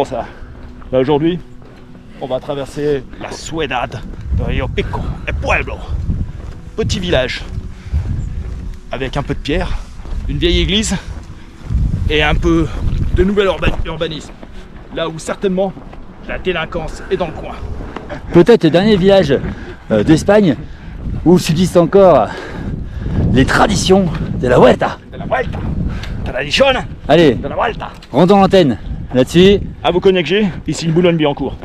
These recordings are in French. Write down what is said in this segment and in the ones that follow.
bon ça. Là aujourd'hui, on va traverser la Ciudad de Rio Pico et Pueblo. Petit village avec un peu de pierre, une vieille église et un peu de nouvel urbanisme. Là où certainement la délinquance est dans le coin. Peut-être le dernier village d'Espagne où subsistent encore les traditions de la Vuelta. De la Vuelta, tradition Allez, de la Vuelta. rendons l'antenne. Là-dessus, À vous connecter, ici Boulogne-Billancourt.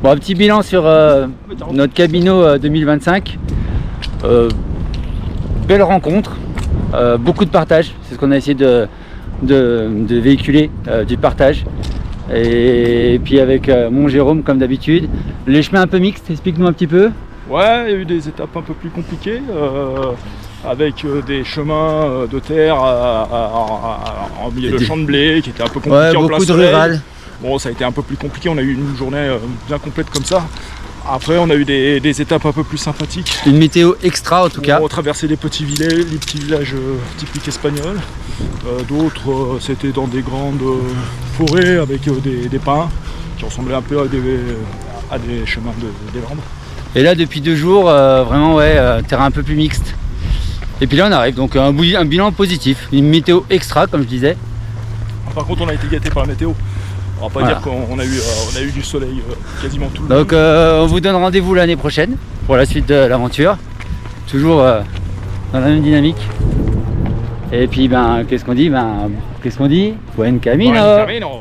bon, un petit bilan sur notre Camino 2025. Belle rencontre, beaucoup de partage, c'est ce qu'on a essayé de véhiculer, du partage. Et puis avec mon Jérôme comme d'habitude. Les chemins un peu mixtes, explique-nous un petit peu. Ouais, il y a eu des étapes un peu plus compliquées, avec des chemins de terre en milieu de champs de blé qui étaient un peu compliqués Ouais, en plein beaucoup de soleil. rural. Bon, ça a été un peu plus compliqué, on a eu une journée bien complète comme ça. Après, on a eu des étapes un peu plus sympathiques. Une météo extra en tout cas. On a traversé des petits villages typiques espagnols. D'autres, c'était dans des grandes forêts avec des pins qui ressemblaient un peu à des chemins des Landes. Et là depuis 2 jours, vraiment ouais, terrain un peu plus mixte. Et puis là on arrive, donc un bilan positif, une météo extra comme je disais. Par contre, on a été gâtés par la météo. On va pas Voilà. dire qu'on a eu du soleil quasiment tout le Donc on vous donne rendez-vous l'année prochaine pour la suite de l'aventure. Toujours dans la même dynamique. Et puis ben qu'est-ce qu'on dit? Buen camino. Buen camino.